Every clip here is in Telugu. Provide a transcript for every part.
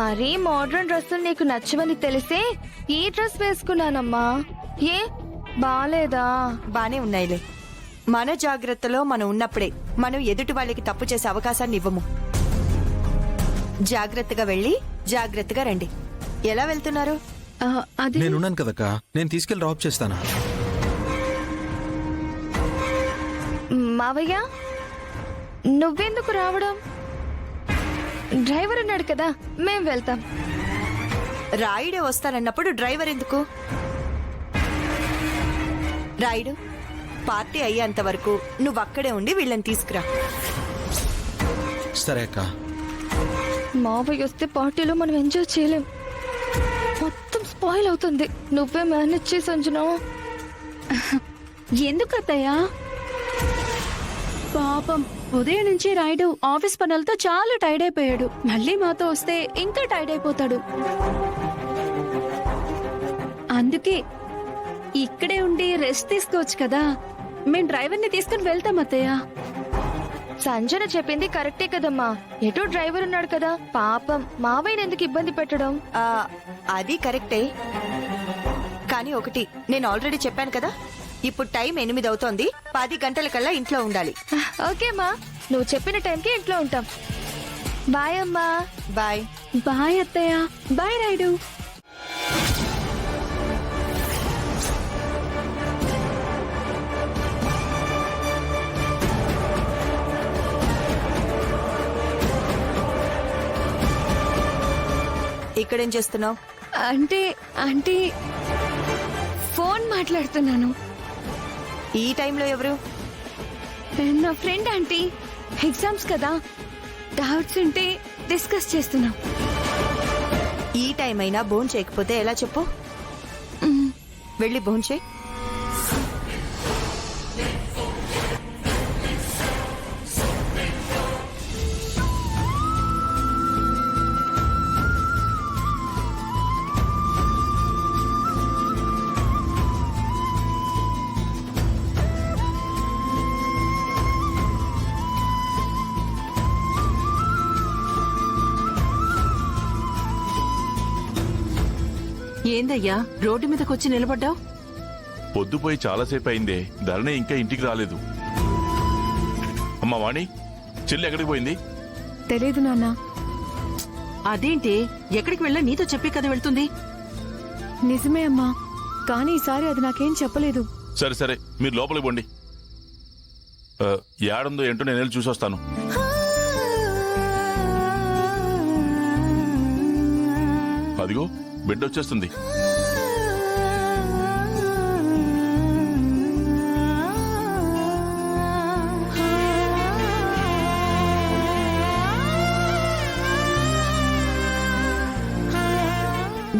మరీ మోడ్రన్ డ్రెస్సులు నీకు నచ్చవని తెలిసే ఈ డ్రెస్ వేసుకున్నానమ్మా. ఏ బాలేదా? బానే ఉన్నాయిలే. మన జాగ్రత్తలో మనం ఉన్నప్పుడే మనం ఎదుటి వాళ్ళకి తప్పు చేసే అవకాశాన్ని ఇవ్వము. జాగ్రత్తగా వెళ్ళి జాగ్రత్తగా రండి. ఎలా వెళ్తున్నారు? అది నేనున్నాను కదక్క, నేను తీసుకెళ్లి డ్రాప్ చేస్తాను. మావయ్య నువ్వెందుకు రావడం? డ్రైవర్ ఉన్నాడు కదా, మేం వెళ్తాం. రాయుడే వస్తానన్నప్పుడు డ్రైవర్ ఎందుకు? రాయుడు, పార్టీ అయ్యేంత వరకు నువ్వక్కడే ఉండి వీళ్ళని తీసుకురా. సరే అక్క. మావయ్య వస్తే పార్టీలో మనం ఎంజాయ్ చేయలేం, మొత్తం స్పాయిల్ అవుతుంది. నువ్వే మేనేజ్ చేసి అంజనా. ఎందుకు అత్తయ్యా? పాపం ఉదయం నుంచి రాయుడు ఆఫీస్ పనులతో చాలా టైర్డ్ అయిపోయాడు. మళ్ళీ మాతో వస్తే ఇంకా టైర్డ్ అయిపోతాడు. అందుకే ఇక్కడే ఉండి రెస్ట్ తీసుకోవచ్చు కదా. మేం డ్రైవర్ని తీసుకుని వెళ్తాం అత్తయ్య. సంజన చెప్పింది కరెక్టే కదమ్మా, ఎటో డ్రైవర్ ఉన్నాడు కదా, పాపం మావయ్యని ఎందుకు ఇబ్బంది పెట్టడం? అది కరెక్టే, కానీ ఒకటి నేను ఆల్రెడీ చెప్పాను కదా, ఇప్పుడు టైం 8 అవుతోంది. 10 గంటలకల్లా ఇంట్లో ఉండాలి. ఓకేమ్మా, నువ్వు చెప్పిన టైంకి ఇంట్లో ఉంటాం. బాయ్ అమ్మా. బాయ్. బాయ్ అత్తయ్య. బాయ్ రాయుడు. ఇక్కడేం చేస్తున్నావు? అంటే అంటే ఫోన్ మాట్లాడుతున్నాను. ఈ టైంలో ఎవరు? నా ఫ్రెండ్ ఆంటీ. ఎగ్జామ్స్ కదా, డౌట్స్ ఉంటే డిస్కస్ చేస్తున్నాం. ఈ టైం అయినా భోన్ చేయకపోతే ఎలా చెప్పు? వెళ్ళి భోన్ చేయి. ఏందయ్యా రోడ్డు మీదకొచ్చి నిలబడ్డావు? పొద్దుపోయి చాలాసేపు అయిందే, ధరణి ఇంకా ఇంటికి రాలేదు. అమ్మా వాణి, చెల్లి ఎక్కడికి పోయింది? తెలీదు నాన్న. అదేంటి, ఎక్కడికి వెళ్ళా నీతో చెప్పే కదా వెళ్తుంది? నిజమే అమ్మా, కానీ ఈసారి అది నాకేం చెప్పలేదు. సరే సరే, మీరు లోపలికి పోండి. ఏడుందో ఏంటో నేను వెళ్ళి చూసొస్తాను. అదిగో బిడ్డ వచ్చేస్తుంది.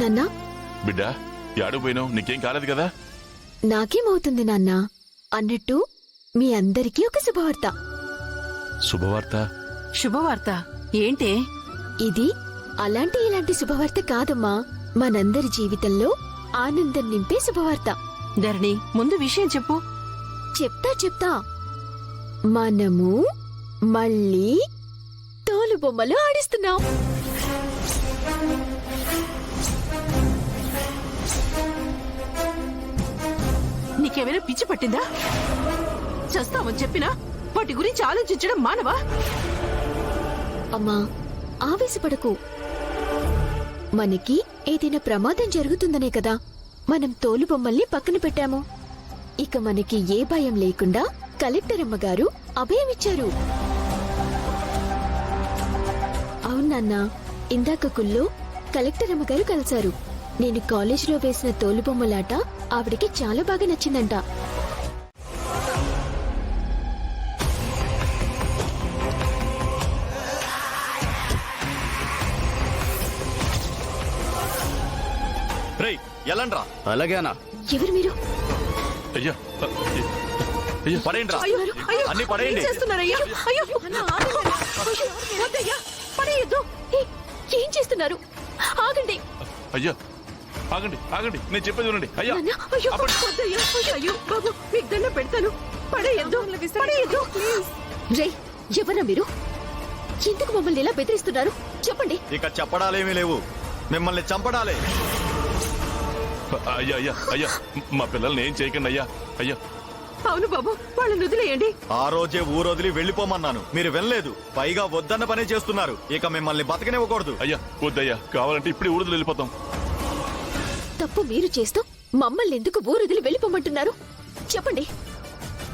నాన్నా, బిడ్డ ఏడుకు పోయినావు? నీకేం కాలేదు కదా? నాకేమవుతుంది నాన్నా? అన్నట్టు మీ అందరికీ ఒక శుభవార్త. శుభవార్త? శుభవార్త ఏంటే? ఇది అలాంటి ఇలాంటి శుభవార్త కాదమ్మా, మనందరి జీవితంలో ఆనందం నింపే శుభవార్త. ధరణి, ముందు విషయం చెప్పు. చెప్తా. మనము మళ్ళీ తోలుబొమ్మలు ఆడిస్తున్నాం. నీకేమైనా పిచ్చి పట్టిందా? చస్తావని చెప్పినా వాటి గురించి ఆలోచించడం మానవా? అమ్మా, ఆవేశపడకు. మనకి ఏదైనా ప్రమాదం జరుగుతుందనే కదా మనం తోలుబొమ్మల్ని పక్కన పెట్టాము. ఇక మనకి ఏ భయం లేకుండా కలెక్టర్ అమ్మగారు అభయమిచ్చారు. అవునన్నా, ఇందాక గుళ్ళో కలెక్టర్ అమ్మగారు కలిశారు. నేను కాలేజీలో వేసిన తోలుబొమ్మలాట ఆవిడికి చాలా బాగా నచ్చిందంట. ఎలాండ్రా? అలాగేనా? ఎవరు మీరు? అయ్యా పడేయండి రా, అన్ని పడేయండి. ఏం చేస్తున్నారు? ఆగండి. అయ్యా ఆగండి ఆగండి, నేను చెప్పేది వినండి. అయ్యా మీకు దండం పెడతాను, పడేయద్దు. రే, ఎవరా మీరు? ఎందుకు మమ్మల్ని ఇలా బెదిరిస్తున్నారు చెప్పండి. ఇక చెప్పడాలేమీ లేవు, మిమ్మల్ని చంపడాలే. అయ్యా అయ్యా అయ్యా, మా పిల్లల్ని ఏం చేయకండి అయ్యా. అయ్యా అవును బాబు, వాళ్ళని వదిలేయండి. ఆ రోజే ఊరొదిలి వెళ్ళిపోమన్నాను, మీరు వెళ్ళలేదు. పైగా వద్దన్న పనే చేస్తున్నారు. ఇక మిమ్మల్ని బతకనివ్వకూడదు. అయ్యా వద్దయ్యా, కావాలంటే ఇప్పుడే ఊరుదులు వెళ్ళిపోతాం. తప్పు మీరు చేస్తూ మమ్మల్ని ఎందుకు ఊరొదిలి వెళ్ళిపోమంటున్నారు చెప్పండి.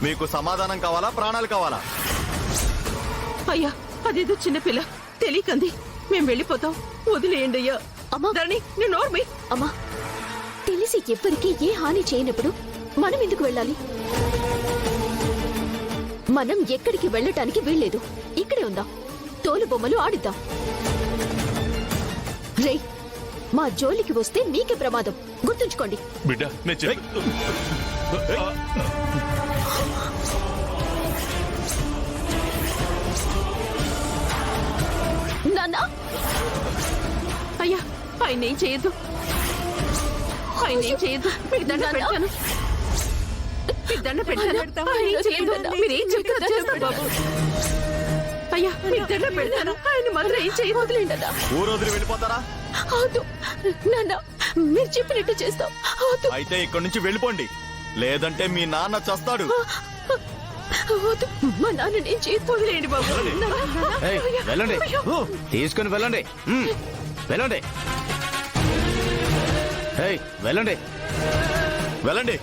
మీకు సమాధానం కావాలా, ప్రాణాలు కావాలా? అయ్యా అదేదో చిన్నపిల్ల తెలియకంది, మేం వెళ్ళిపోతాం, వదిలేయండి అయ్యా. అమ్మా. ధరణి నేను నోర్మి. అమ్మా, తెలిసి ఎవ్వరికీ ఏ హాని చేయనప్పుడు మనం ఎందుకు వెళ్ళాలి? మనం ఎక్కడికి వెళ్ళటానికి వీల్లేదు, ఇక్కడే ఉందాం, తోలు బొమ్మలు ఆడిద్దాం. రేయ్, మా జోలికి వస్తే మీకే ప్రమాదం, గుర్తుంచుకోండి. బిడ్డ నేను చెప్పు. నాన్నా, అయ్యా ఆయన ఏం చేయొద్దు, ఆయన ఏం చేయొద్దు, మీకు దండ పెడతాను, మీకు దండ పెడతాను. ఆయన ఏం చేయొద్దు, మీరేం చెప్తారో చేస్తాం బాబు. అయ్యా మీకు దండ పెడతాను, ఆయన మాత్రం ఏం చేయదు. వదిలేండి. ఊరొదిలి వెళ్ళిపోతారా? అవును నాన్న, మీరు చెప్పినట్టు చేస్తాం. అవును. అయితే ఇక్కడి నుంచి వెళ్ళిపోండి, లేదంటే మీ నాన్న చస్తాడు. వద్దు, మా నాన్న నేను చేతి వదిలేయండి బాబు. ఏయ్, వెళ్ళండి, తీసుకుని వెళ్ళండి. వెళ్ళండి. ఏయ్, వెళ్ళండి. వెళ్ళండి.